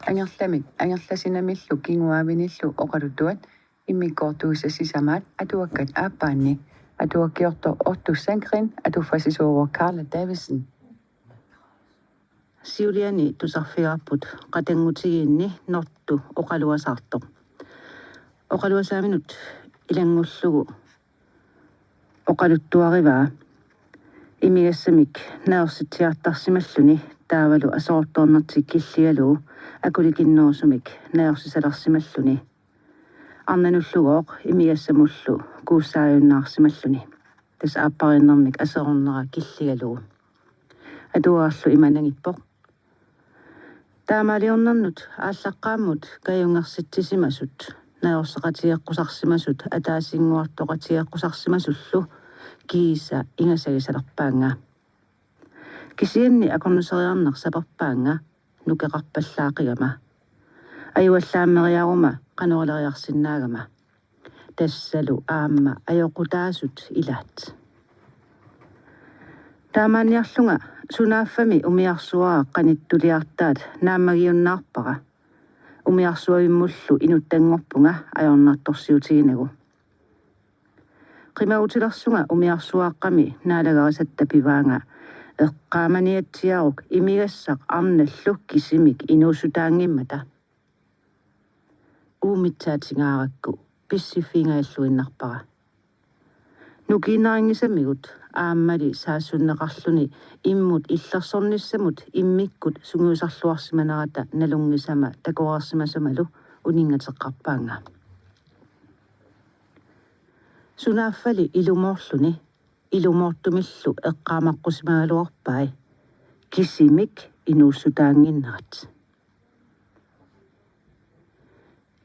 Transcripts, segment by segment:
Angerlamik angerlasinamillu kinguaavinillu oqalutuat immikkoortuusassisamaat atuakkat aappaanni atuakkiorto ortussankrin atuffasisuuruak Karla Davidsen. Siuliani tusarfigapput qatangutigiinni nortu oqaluasartoq. Oqaluasaaminut ilangullugu oqaluttuarivaa imigassamik naorsitsiartarsimalluni taavalu asoortornertik killigalu akulikinnoosumik naorsisalarsimalluni arnanullugoq imigassamullu kuussaajunnaarsimalluni tas aapparinermik asoornera killigalu atuaarlu imanangippoq taamaliornernut ааllaqqaammut kajungarsitsisimasut naorseqatigeqqusarsimasut ataasinguartoqatigeqqusarsimasullu kiisa ingasagisalerpaanga kisianni akornuseriarner saperpaanga nukeqarpallaaqigama ajuallaammeriaruma qanoraleriarsinnaagama tassalu aamma ajoqutaasut ilaat taamaanniarlunga sunaaffami umiarsuaa qanittuliartaat naammagiunnaarpara umiarsuavimmullu inuttangorpunga ajornaattorsiutiginegu qimagutilersunga umiarsuaaqqami naalagarisattapivaanga eqqaamaniatsiaruk imigassaq arnallu kisimik inuussutaangimmata uumitsaatigaarакку pissifiingaаллуиннарпара нукиинаарингисамигут ааммали саассуннеқарлүни иммут иллерсорнissamут иммиккут сунгуусарлуарсиманерата налунгисама такуарсимасумалу унингатеққарпаанга сунааффали илумоорлүни илумоортумиллу эққаамаққусимагалуарпай кисимик инууссутаангиннерат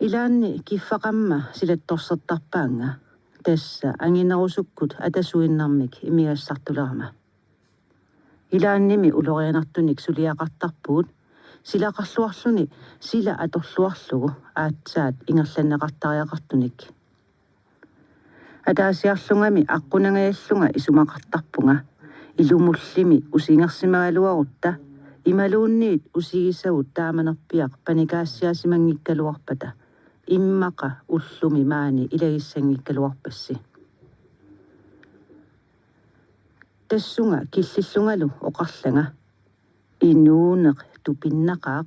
илаанни киффақамма силатторсертарпаанга тасса ангинерусуккут атасуиннармик имигассартулерама илаанними улорианартуник сулиақартарпуут силақарлуарлүни сила аторлуарлугу аатсаат ингерланнеқартариақартуник атаасиарлунгами аққунангаяллунга исумақартарпунга илумуллими усингерсимагалуарутта ималуунниит усигисагут тааманерпиақ паникаассиасимангиккалуарпата иммақа уллуми маани илагиссангиккалуарпасси тассунга киллиллунгалу оқарланга инуунеқ тупиннақаақ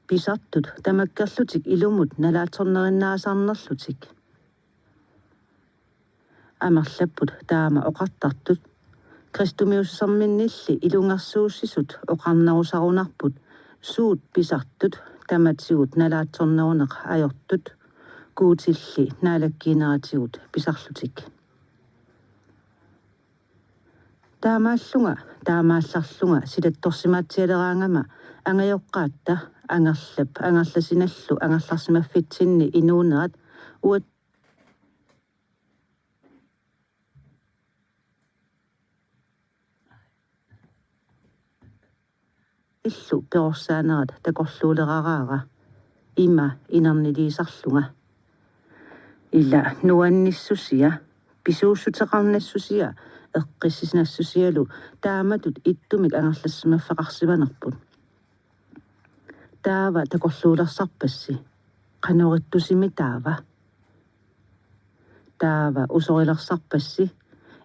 писартут тамаккерлутик илумут налааторнериннаасаарнерлутик амерлаппут таама оқартартут кристумиуссерминнилли илунгерсууссисут оқарнерусарунарпут суут писартут таматсигут налаатсорнерунеқ ajortut kuutilli naalakkiineratигут писарлутик таамааллунга таамаалларлунга силатторсимаатсиалераангама ангайоққаатта ангерласиналлу ангерларсимаффитсинни инуунерат уат иллу перорсаанерат такорлуулерараара има инернилиисарлунга илла нуанниссусия писууссутеқарнассусия эққиссинассусиалу тааматут иттумик ангерлассимаффеқарсиманерпут таава такорлуулерсарпасси қанориттусими таава усорилерсарпасси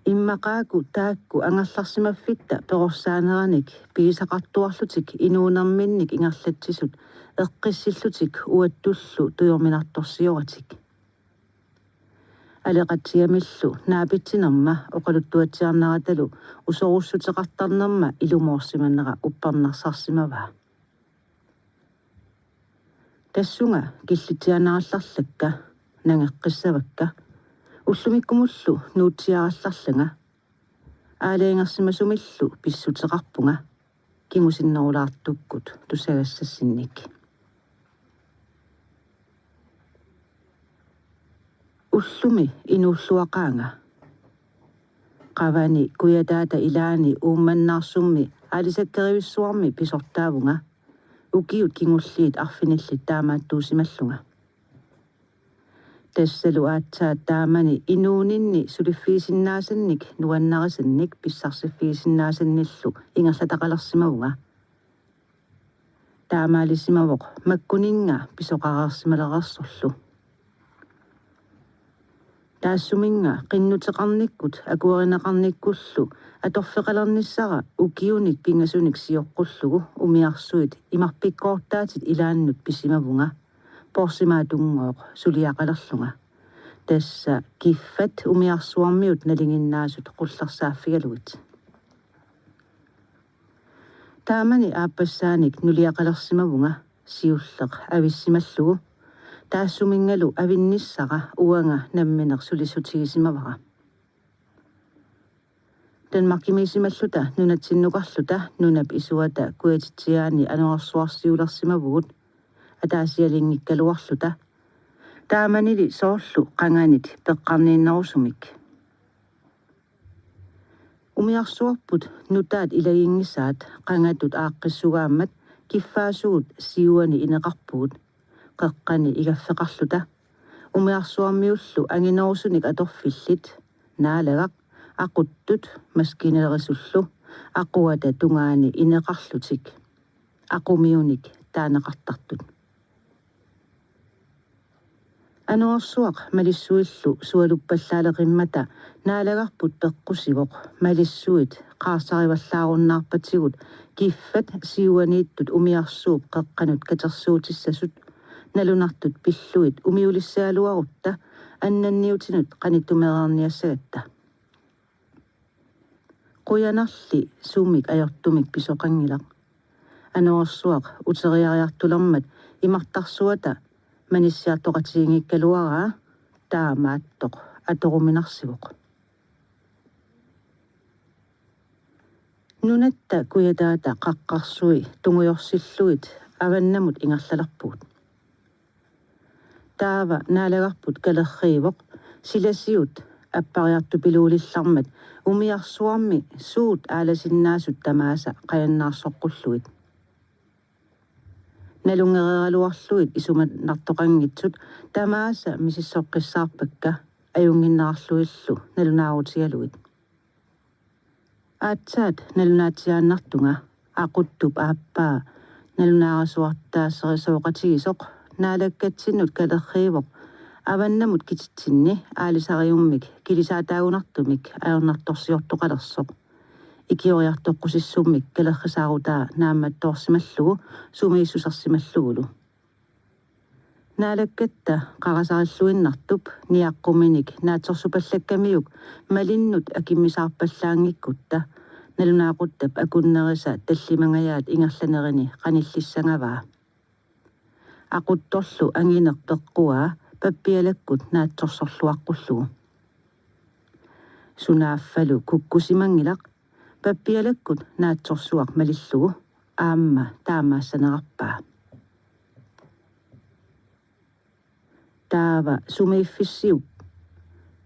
иммақааку таакку ангерларсимаффитта перорсаанераник пигисақартуарлутик инуунерминник ингерлатсисут эққиссиллутик уаттуллу туйорминарторсиоратик алеқатсиамиллу наапитсинерма оқалуттуатсиарнераталу усоруссутеқартарнерма илумоорсиманнера уппарнарсарсимаваа тассунга киллитсианералларлакка нангеққиссавакка уллумиккумуллу нуутсиаралларланга аалеингерсимасумиллу писсутеқарпунга кингусиннерулаартуккут тусагассассинник уллуми инууллуақаанга qavani kuyataata ilaani uummannaarсумми аалисаккеривиссуарми писортаавунга укиут кингуллиит арфинилли таамааттуусималлунга тассалу аатсаат таамани инуунинни сулиффиисиннаасанник нуаннарисанник писсарсиффиисиннаасанниллу ингерлатақалерсимавунга таамаалисимавоқ маккунинга писоқараарсималерарсорлу таассуминга қиннутеқарниккут акуаринеқарниккуллу аторфеқалерниссара укиуник пингасуник сиоққуллугу умиарсуит имарпиккоортаатит илааннут писимавунга порсимаа тунгооқ сулиақалерлунга тасса киффат умиарсуармиут налингиннаасут қуллерсааффигалугит таамани ааппассааник нулиақалерсимавунга сиуллеқ ависсималлугу таассумингалу авинниссара уанга намминер сулисутигисимавара танмаркимисималлута нунатсиннукарлута нунап исуата куатитсиаани анерсуарсиулерсимавгут атаасиалингиккалуарлута тааманили соорлу қанганит пеққарнииннерусумик умиарсуарпут нутаат илагингисаат қангатут ааққиссугааммат киффаасуут сиуани инеқарпуут қеққани игаффеқарлута умиарсуармиуллу ангинерусуник аторфиллит наалагақ ақуттут маскинерисуллу ақуата тунгаани инеқарлутик ақумиуник таанеқартартут ануарсуақ малиссуиллу суалуппаллаалеқиммата наалагарпут пеққусивоқ малиссуит қаарсариваллааруннаарпатигут киффат сиуанииттут умиарсууп қеққанут катерсуутиссасут налунартут пиллуит умиулиссаалуарутта аннанниутинут қаниттумераарниассагатта қуянарли суумик ajortumik писоқангилақ ануарсуақ утериариартулермат имартарсуата маниссиартоқатигингиккалуараа таамааттоқ аторуминарсивоқ нунатта куятаата қаққарсуи тунгуйорсиллуит аваннамут ингерлаларпуут таава наалагарпут калерриивоқ силасиут аппариарту пилуулиллармат умиарсуарми суут ааласиннаасут тамааса қаяннаарсоққуллуит налунгерералуарлуит исумат нартоқангитсут тамааса мисиссоққиссаарпакка аюнгиннаарлуиллу налунаарутигалуит аатсаат налунаатсиааннартунга ақуттуп ааппаа налунаарасуартаассерисооқатигисоқ наалаккатсиннут калерриивоқ аваннамут кититсинни аалисариуммик килисаатаагунартумик аернарторсиортоқалерсоқ икиориартоққусиссуммик калеррисаарутаа наамматторсималлугу сумииссусарсималлугулу наалаккатта қарасариллуиннартуп ниаққуминик наатсорсупаллаккамиук малиннут акиммисаарпаллаангиккутта налунаақуттап акуннериса таллимангаyaat ингерланерини қаниллиссангаваа aquttorlu anginerpeqqua pappialakkut naatsorsorluaqqullugu sunaaffalu kukkusimangilaq pappialakkut naatsorsuaq malillugu aamma taamaassanerarpaa taava sumeifissiup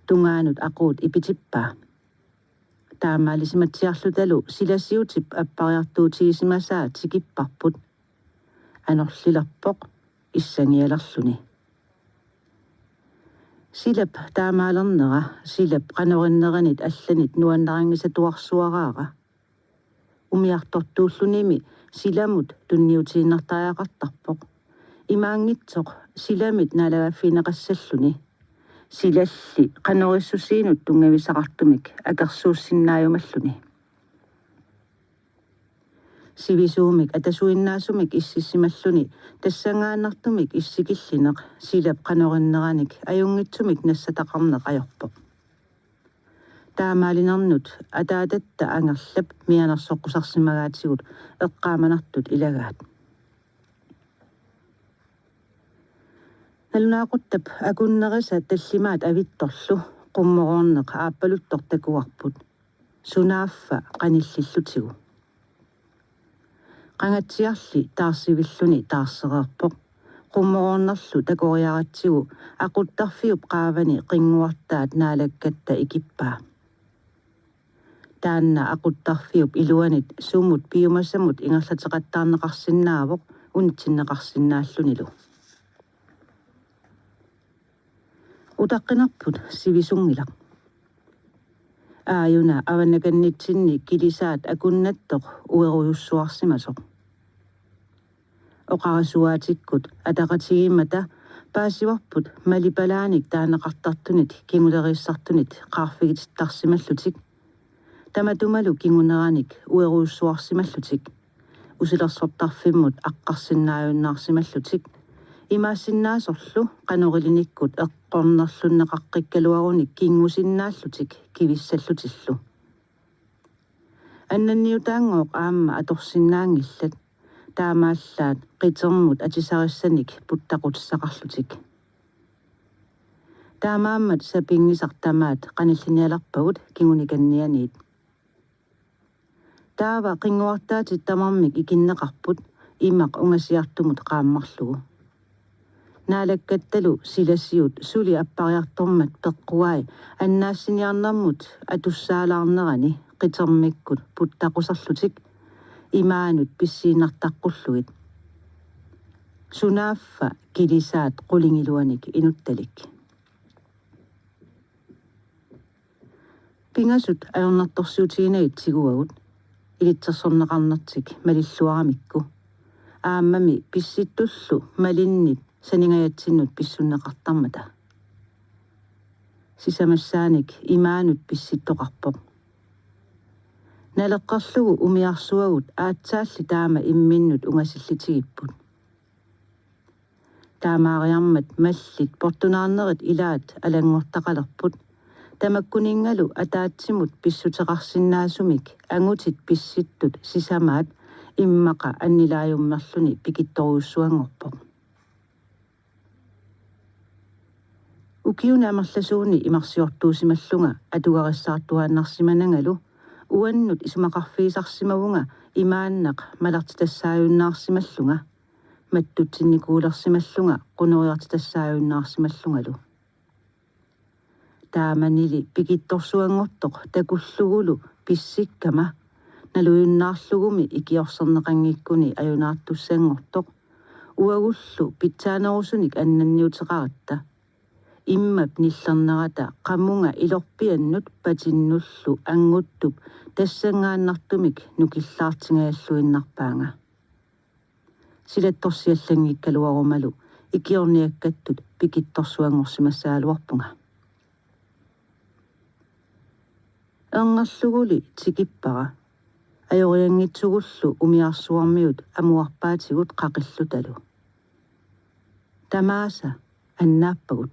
tungaanut aquut ipitippaa taamaalisimatsiarlutalu silasiutip appariartuutigisimasa tikipparput anorlilerpoq issанgialerluni silap taamaalernera silap qanorinnerinit allanit nuannarangisatuarsuaraara umiartortuullunimi silamut tunniutiinnertaaqartarpoq imaangitsoq silamit naalagaffineqassalluni silalli qanorissusiinut tungavisaqartumik akersuussinnaajumalluni sivisuumik atasuinnaasumik ississimalluni tassangaannartumik issikillineq silap qanorineranik ajungitsumik nassataqarneq ajorpoq taamaalinernut ataatatta angerlap mianersoqqusarsimagaatigut eqqaamanartut ilagaat nalunaaquttap akunnerisa tallimaat avittorlu qummoroorneq aappaluttortakuarput sunaaffa qanillillutigu qangatsiarli taarsivilluni taarsereerpoq qummoroornerlu takoriaratsigu aquttarfiup qaavani qinguartaat naalakkatta ikippaa taanna aquttarfiup iluanit sumut piumassamut ingerlateqattaarneqarsinnaavoq unitsinneqarsinnaallunilu utaqqinarput sivisungilaq aayuna avanakannitsinni kilisaat akunnattoq uerujussuarsimasoq oqarasuaatikkut ataqatigimata paasivarput malipalaanik taanaqartartunit kinguleriissartunit qaarfigitittarsimallutik tamatumalu kinguneranik ueruussuarsimallutik usilersortarfimmut aqqarsinnaajunnaarsimallutik imaassinnaasorlu qanorilinikut eqqornerlunneqaqqikkaluarunik kingusinnaallutik kivissallutillu annanniutaangooq aamma atorsinnaangillat taamaallaat qitermut atisarисsaник puttaqutissaqarlutik taamaammat sapingisartamaat qanillinialarpagut kingunikannianiit taava qinguartaatit tamarmik ikinneqarput imaq ungasiartumut qaammarlugu naalakkattalu silasiut suli appariartormat peqquai annaassiniarnermut atussaalаарnerani qitermikkut puttaqusarlutik imaanut pissiinartaqqulluit sunaaffa kilisaat qulingiluanik inuttalik pingasut ajornartorsuutiginagit siguagut ilitsersorneqarnertik malilluaramikku aammami pissittullu malinnit saningajatsinut pissunneqartarmata sisamassaanik imaanut pissittoqarpoq naleqqarlugu umiarsuagut aatsaalli taama imminnut ungasillitigipput taamaariarmat mallit portunaarnerit ilaat alangortaqalerput tamakkuningalu ataatsimut pissuteqarsinnaasumik angutit pissittut sisamaat immaqa annilaajummerluni pikittoruussuangorpoq ukiuna amerlasuuni imarsiortuusimallunga atugarissaartuaannarsimanangalu uannut isumaqarfiisarsimavunga imaannaq malartitassaajunnаарsimallunga mattutsinikuulersimallunga qunuriartitassaajunnаарsimallungalu taamanili pikittorsuangortoq takullugulu pissikkama naluyunnaarlugumi ikiorserneqangikkuni ajunaartussangortoq uagullu pitsaanerusunik annanniuteqaratta immap nillernerata qammunga ilorpiannut patinnullu anguttup tassangaannartumik nukillaartingajalluinnarpaanga silattorsiallangikkaluarumalu ikiorniakkattut pikittorsuangorsimassaaluarpunga ernerluguli tikippara ajoriangitsugullu umiarsuarmiut amuarpaatigut qaqillutalu tamaasa annaappagut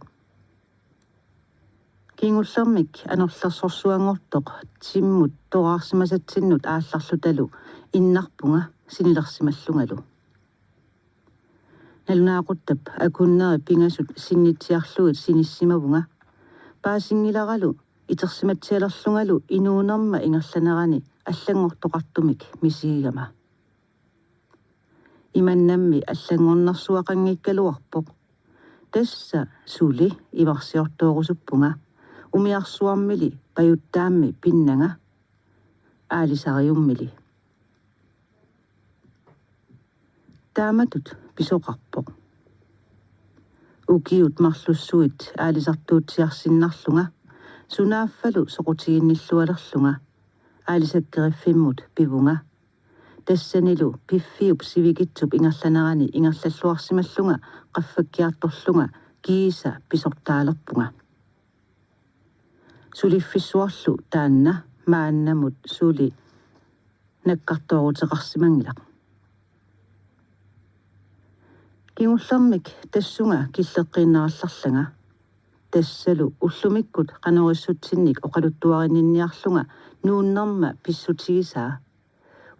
kingullermik anerlersorsuangortoq timmut toraarsimasatsinnut aallarlutalu innarpunga sinilersimallungalu nalunaaquttab akunneri pingasut sinnitsiarluit sinissimavunga paasingilaralu itersimatsialerlungalu inuunerma ingerlanerani allangortoqartumik misigama imannammi allangornersuaqanngikkaluarpoq tassa suli imarsiortoorusuppunga umiarsuarmili pajuttaammi pinnanga aalisariummili taamatut pisoqarpoq ukiut marlussuit aalisartuutsiarsinnarlunga sunaaffalu soqutiginnillualerlunga aalisakkeriffimmut pivunga tassanilu piffiup sivikitsup ingerlanerani ingerlalluarsimallunga qaffakkiartorlunga kiisa pisortaalerpunga suliffissuarlu taanna maannamut suli nakkartooruteqarsimangilaq kingullermik tassunga killeqqiinnerallarlanga tassalu ullumikkut qanorissutsinnik oqaluttuarininniarlunga nuunnerma pissutigisaa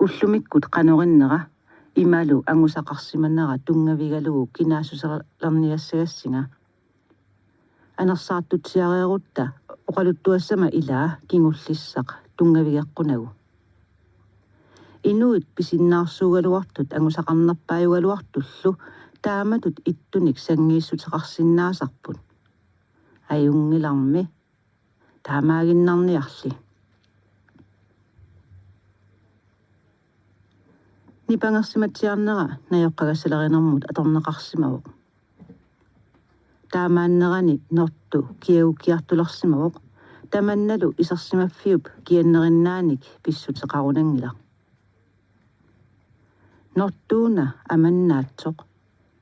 ullumikkut qanorinnera imalu angusaqarsimanera tungavigalugu kinaasusserlerniassagassinga anersaartutsiareerutta oqaluttuassama ilaa kingullissaq tungavigeqqunagu inuit pisinnaarsuugaluartut angusaqarnerpaajugaluartullu taamatut ittunik sangiissuteqarsinnaasarput ajungilarmi taamaaginnarniarli nipangersimatsiarnera najoqqagasalerinermut atorneqarsimavoq taamaannerani nortu kiagukiartulersimavoq tamannalu isarsimaffiup kiannerinnaanik pissuteqarunangila Nottuuna amannaatsoq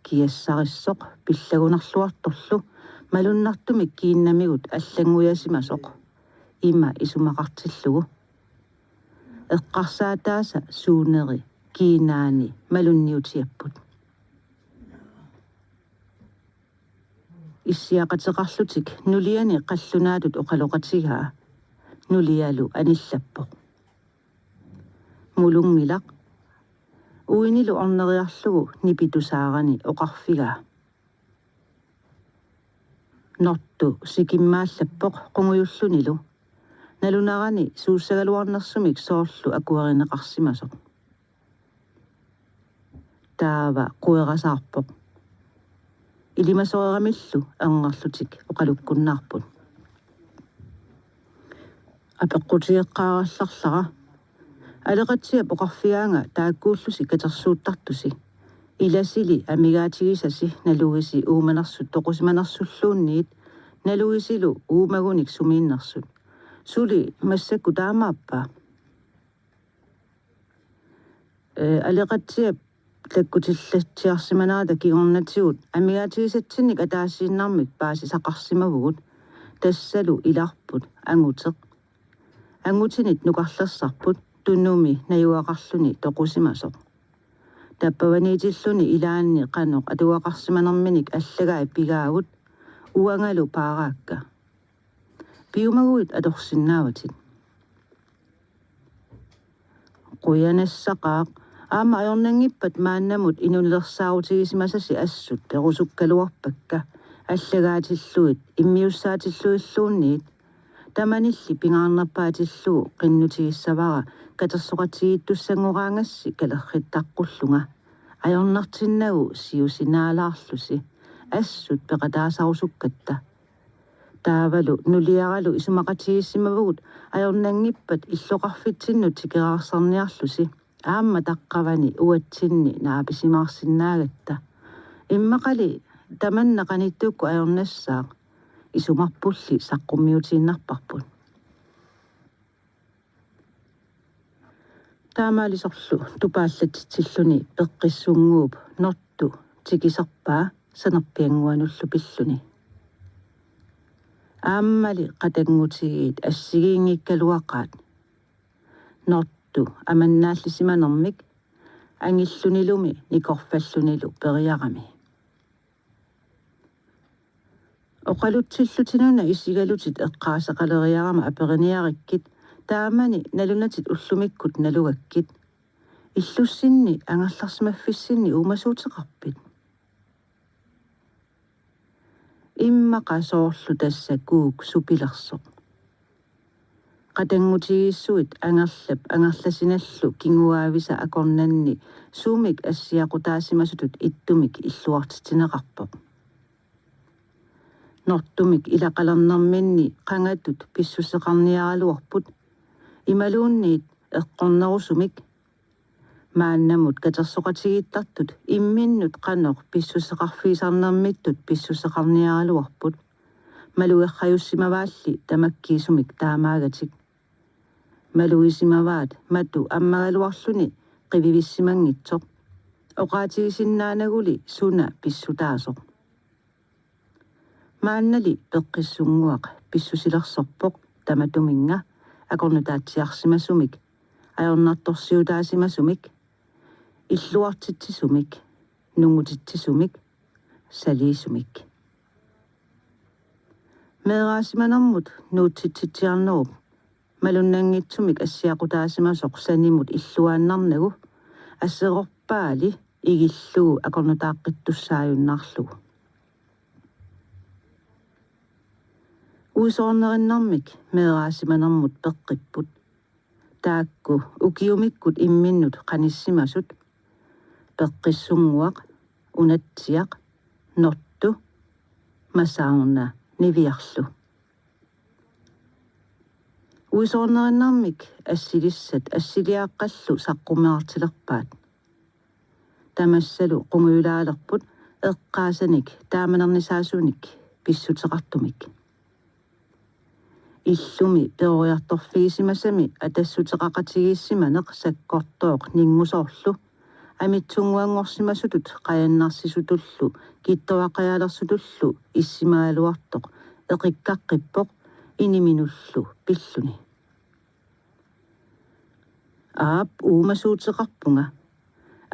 kiassarissоq pillagunarluartorlu malunnartumik kiinnamigut аллангуясимасоq има исумақартиллугу эққарсаатааса суунери kiinaani malunniutiapput иссиақатеқарлутик нулиани қаллунаатут оқалоқатигаа нулиалу аниллаппоқ мулунгилақ уинилу орнериарлугу нипитусаарани оқарфигаа норту сикиммааллаппоқ қунгуйуллунилу налунарани сууссагалуарнерсумик соорлу акуаринеқарсимасоқ таава қуерасаарпоқ илимасоерамиллу ангарлутик оқалуккуннаарпут апеққутиеққаралларлара алеқатсиа поқарфиаанга тааккууллуси катерсууттартуси иласили амигаатигисаси налугиси ууманарсут тоқусиманарсуллуунниит налугисилу уумагуник сумииннарсут сули массакку таамааппа алеқатсиа тлаккутиллатсиарсиманаата кигорнатигут амигаатигисатсинник атаассииннармик паасисақарсимавгут тассалу илаарпут ангутеқ ангутинит нукарлерсарпут туннуми наюақарлуни тоқусимасоқ таппаваниитиллуни илаанни қаноқ атуақарсиманерминик аллагаа пигаагут уангалу паараакка пиумагуит аторсиннааватит қуянассақаақ аама аёрнангиппат мааннамут инулерсаарутигисимасаси ассут перусуккалуарпакка аллагаатиллуит иммиуссаатиллуиллуунниит таманилли пингаарнерпаатиллуу qinнутигиссавара катерсоқатигиттуссангораангасси калерриттаққуллунга аёрнартиннагу сиусинаалаарлуси ассут пеқатаасарусуккатта таавалу нулиаралу исумақатигиссимавгут аёрнангиппат иллоқарфитсиннут тикераарсарниарлуси аама таққавани уатсинни нааписимаарсиннаагатта иммақали таманнақаниттуукку аёрнассаа исумарпулли саққуммиутииннарпарпут таамаалисорлу тупааллатитсиллуни пеққиссунгууп норту тикисарпаа санерпиангуануллу пиллуни ааммали қатангутигиит ассигиингиккалуақаат норту аманнааллисиманермик ангиллунилуми никорфаллунилу периарами оқалутсиллутинуна исигалутит эққаасақалериарама апериниариккит таамани налунатит уллумиккут налугаккит иллуссинни ангерларсимаффиссинни уумасуутеқарпит иммақасоорлу тассакуук супилерсоқ қатангутигиссуит ангерласиналлу кингуаависа акорнанни суумик ассиақутаасимасутут иттумик иллуартитинеқарпоқ нортумик илақалернэрминни қангатут писсусеқарниаралуарпут ималуунниит эққорнерусумик мааннамут катерсоқатигиттартут имминнут қанеқ писсусеқарфиисарнэрмиттут писсусеқарниаралуарпут малуерхаюссимаваалли тамаккиисумик таамаагатик малуисимаваат мату аммагалуарлуни қививиссимангитсоқ оқаатигисиннаанагули суна писсутаасоқ мааннали пеққиссунгуақ писсусилерсорпоқ таматуминга акорнутаатсиарсимасумик аёрнарторсиутаасимасумик иллуартитсисумик нунгутитсисумик салиисумик мераасиманермут нуутситситсиарнеруп малуннангитсумик ассиақутаасимасоқ санимут иллуааннарнагу ассеқорпаали игиллуу акорнутааққиттуссааюннаарлугу уусоорнериннармик мераасиманермут пеққиппут таакку укиумиккут имминнут қаниссимасут пеққиссунгуақ унатсиақ норту масаарна нивиарлу уусоорнериннармик ассилиссат ассилиааққаллу саққумеартилерпаат тамассалу қунгуйлаалерпут эққаасаник тааманернисаасуник писсутеқартумик иллуми перориарторфигисимасами атассутеқақатигииссиманеқ саккортооқ нингусоорлу амитсунгуангорсимасутут qayannarsisutullu kittoaqajaalersutullu issimaaluartoq eqikkaqqippоq iniminullu pilluni aap uumasuuteqarpunga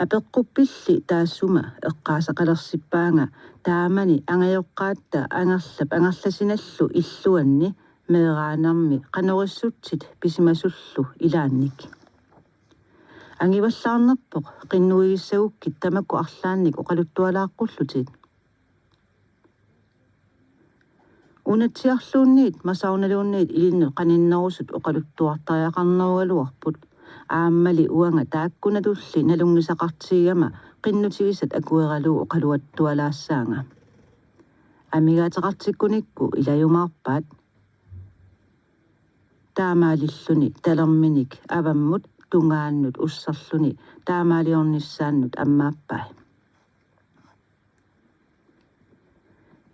apeqquppilli taassuma eqqaasaqalersipaanga taamani angajoqqaatta angerlasinallu illuanni meeraanarmi qanorissutsit pisimasullu ilaannik angivallaarnerpoq qinnuigissagukit tamakku arlaannik oqaluttualaaqqullutit unatsiarluunniit masaunaluunniit ilinnu qaninnerusut oqaluttuartariaqarnerugaluarput aammali uanga taakkunatulli nalungisaqartigama qinnutigisat akueraluu oqaluattualaassaanga amigaateqartikkunikku ilajumaarpaat taamaalilluni talerminik avammut tungaannut ussarluni taamaaliornissaannut ammaappai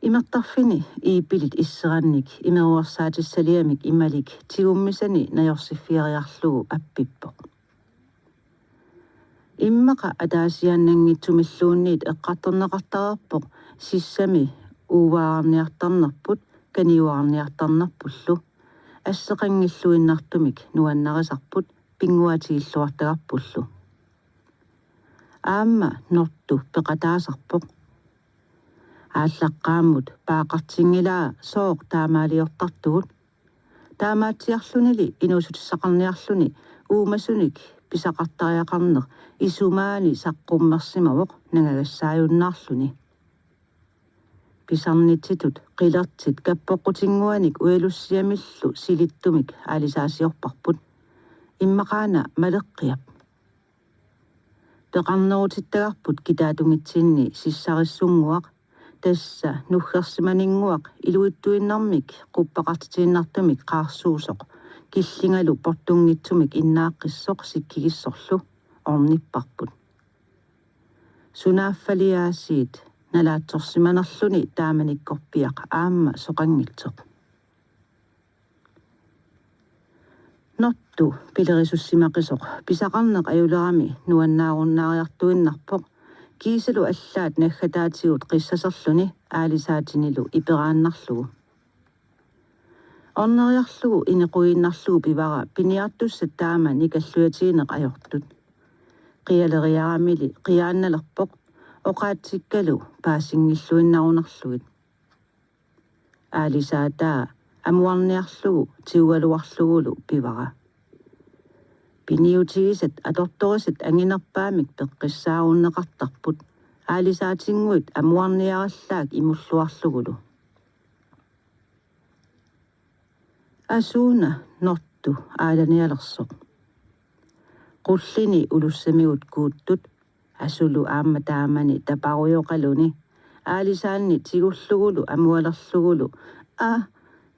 imertarfini iipilit isserannik imeruarsaatisaliamik imalik tigummisani najorsifiariarlugu appippoq immaqa ataasiaannangitsumilluunniit eqqartorneqartarerpoq sissami uuvаарniartarnerput kaniuarniartarnerpullu asseqangilluinnartumik nuannarisarput pinguatigilluartagarpullu aamma nortu peqataasarpoq ааllaqqaammut paaqartingilaa sooq taamaaliortartugut taamaatsiarlunili inusutissaqarniarluni uumasunik pisaqartariaqarneq isumaani saqqummersimawoq nangagassaajunnаарluni pisarnitsitut qilertit kappoqqutinguanik uelussiamillu silittumik aalisaasiorparput immaqaana maleqqiap peqarnerutittagarput kitaatungitsinni sissarissunguaq tassa nuggersimaninguaq iluittuinnarmik quppaqartitiinnartumik qaarsuusoq killingalu portungitsumik innaaqqissoq sikkigissorlu ornipparput sunaaffaliaasiit nalaatsorsimanerluni taamanikkorpiaq aamma soqangilsoq nottu pilerisussimaqisoq pisaqarneq ajulerami nuannaarunnaaриartuinnarpoq kiisalu allaat naggataatigut qissaserluni aalisaatinilu iperaannarlugu orneriarlugu inequinnarlugu pivara piniartussat taama nikalluatiineq ajortut qialeriaramili qiaannalerpoq oqaatsikkalu paasingilluinnarunarlugit aalisaataa amuarniarlugu tiugaluarlugulu pivara piniutigisat atortorisat anginerpaamik peqqissaaruunneqartarput aalisaatinguit amuarniarallaak imulluarlugulu asuuna nortu aalanialersoq qullini ulussamigut kuuttut asulu aamma taamani taparujoqaluni aalisaanni tigullugulu amualerlugulu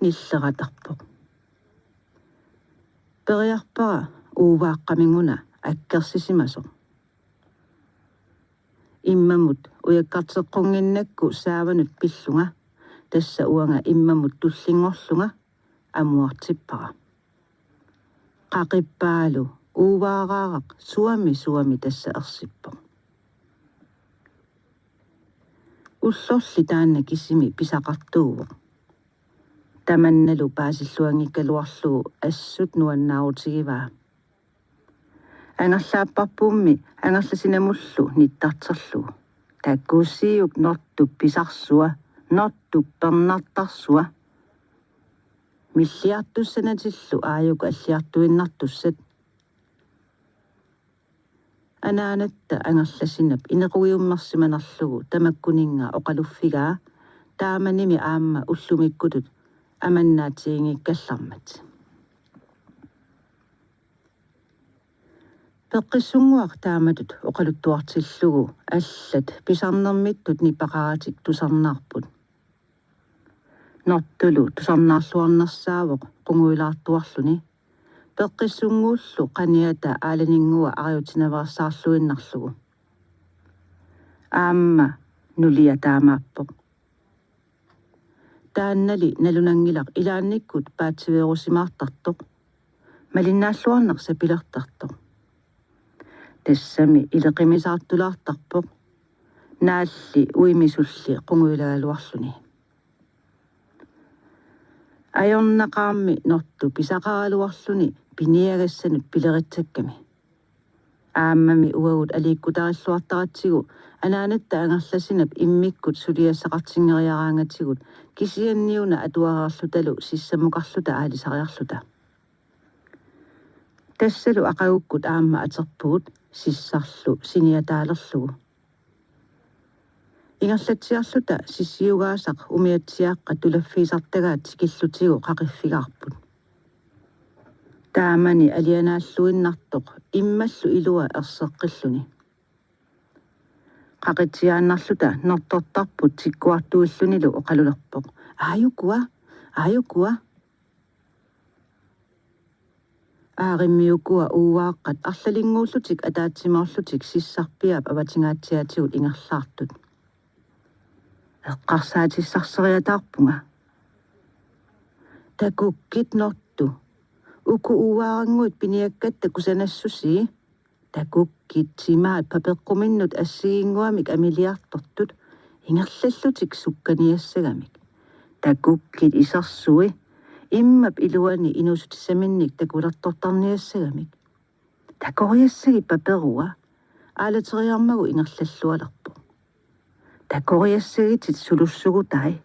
nilleratarpoq periarpara uuvaaqqaminguna akkersisimasoq immamut ujakkarteqqunginnakku saavanut pillunga tassa uanga immamut tullingorlunga amuartippara qaqippaalu uuvaaraaraq suami tassa ersippoq ullorli taanna kissimi pisaqartuuvoq tamannalu paasilluangikkaluarlugu assut nuannaarutigivaa angerlaapparpummi angerlasinamullu nittarterlugu takkuussiiuk nortu pisarsua nortu pernartarsua milliartussanatillu aajuku alliartuinnartussat anaanatta angerlasinap inequiummersimanerlugu tamakkuninga oqaluffigaa taamanimi aamma ullumikkutut amannaatiingikkallarmat peqqissunguaq taamatut oqaluttuartillugu allat pisarnermittut nipaqaratik tusarnaarput nortulu tusarnaarluarnersaavoq qunguilaartuarluni peqqissunguullu qaniata aalaninnguа ariutinaverassаарluinnarlugu aamma nulia taamaappoq taannali nalunangilaq ilaannikkut paatsiveerusimaartartoq malinnaalluarneq sapilertartoq тассами илеқимисаартулаартарпоқ наалли уимисулли қунгуилагалуарлуни ajornaqaarmi nortu pisaqaraluarluni piniagassanut pileritsakami aammami uagut aliikkutarilluartaratsigu anaanatta angerlasinap immikkut suliassaqartingeriaraangatigut kisianniuna atuararlutalu sissamuqarluta aalisariarluta tassalu aqagukkut aamma aterpugut sissarlu siniataalerlugu ingerlatsiarluta sissiugaasaq umiatsiaaqqa tulaffiisartagaat sikillutigu qaqiffigaarput taamani alianaalluinnartoq immallu ilua erseqqilluni qaqitiaannarluta nortortarput sikkuartuillunilu oqalulerpoq aayukua aarimmiukua uuaaqqat arlalinguullutik ataatsimaorlutik sissarpiap avatingaatsiaatigut ingerlaartut eqqarsaatissarseriataarpunga takukkit nortu uku uaaranguit piniakkatta kusanassusi takukkit simaat papeqquminnut assiginguamik amiliartortut ingerlallutik sukkaniassagamik takukkit isarsui immap iluani inusutissaminnik takulertortarniassagamik takoriassagi paperua aalateriarmagu ingerlallualerpo takoriassagitit sulussugutai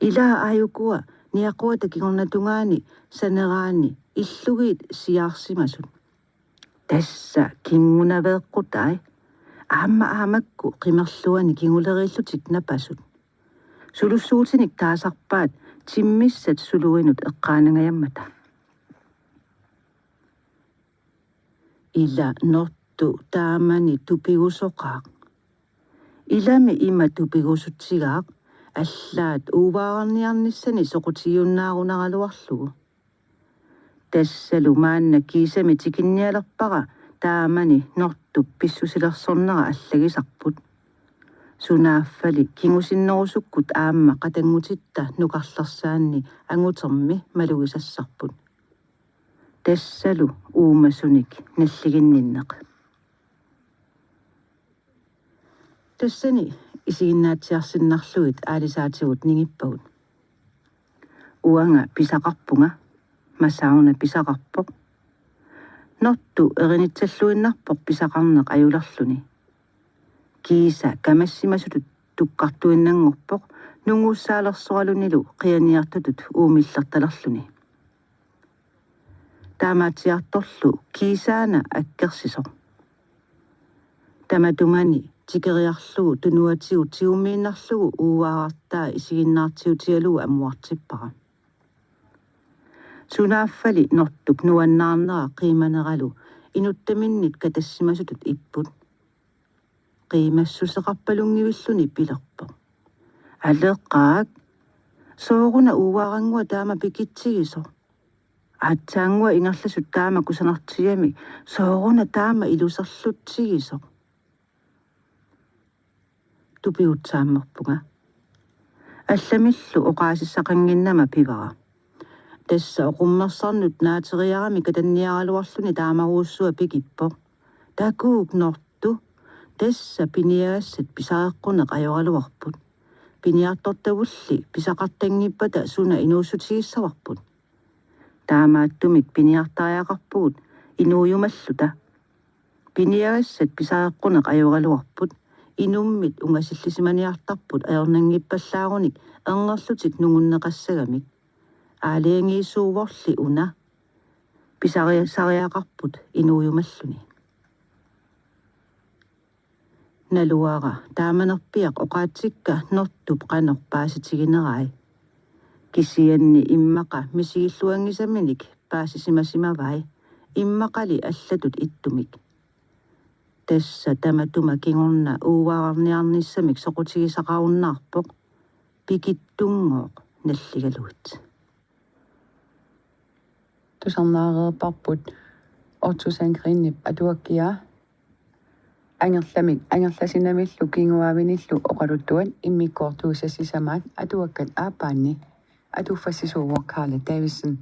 ilaa aayukua niaquata kingornatungaani saneraani illugiit siaarsimasut tassa kingunaveeqqutai aamakku qimerluani kingulerillutik napasut sulussuutinik taasarpaat timmissat suluinut eqqaanangayammata ila nortu taamani tupigusoqaaq ilami ima tupigusutsigaaq аллаат ууваарниарниссани соқутиюннаарунаралуарлугу тассалу маанна кисами тикинниалерпара таамани нортуп писсусилерсорнера аллагисарпут сунааффали кингусиннерусуккут аама қатангутитта нукарлерсаанни ангутерми малугисассарпут тассалу уумасуник наллигинниннеқ тассани isiginnaatiarsinnarluit aalisaatigut ningippagut uanga pisaqarpunga massauna pisaqarpoq nortu erinitsalluinnarpoq pisaqarneq ajulerluni kiisa kamassimasulut tukkartuinnangorpoq nunguussaalersoralunilu qianiartutut uumillertalerluni taamaatiartorlu kiisaana akkersisoq tamatumani tikeriarlugu tunuatigu tiumiinnarlugu uuaartaa isiginnaartiutialugu amuartippara sunaaffali nortup nuannaarnera qiimaneralu inuttaminnit katassimasutut ipput qiimassuseqarpalungivilluni pilerpo aleqqaak sooruna uuaarangua taama pikitsigiso atsaangua ingerlasut taama kusanartiami sooruna taama iluserlutsigiso tupiutsaammerpunga алламиллу оqaasissaqanginnama pivara тасса оқуммерсарнут наатериарами катанниаралуарлуни таамаруussua пикиппо такуук норту тасса пиниагассат писаеққунеқ ajorалуарпут пиниартортавулли писақартангиппата суна инууссутигиссаварпут таамааттумик пиниартариақарпугут инууюмаллута пиниагассат писаеққунеқ ajorалуарпут inummit ungasillisimaniartarput ajornangippallaarunik ernerlutik nungunneqassagamik aaliangiisuuvorli una pisariaqarput inuuyumalluni naluara taamanerpiaq oqaatsikka nortup qanoq paasitiginerai kisianni immaqa misigilluangisaminik paasisimasimavai immaqali allatut ittumik tassa tamatuma kingorna uuaarniarnissamik soqutigisaqarunnarpoq pikittunngooq nalligaluut tusarnaareerparput ortusangrinnip atuakkia angerlasinamillu kinguaavinillu oqaluttuan immikkoortuusassisamaat atuakkat aapaanni atuffassisuuwor Carla Davidson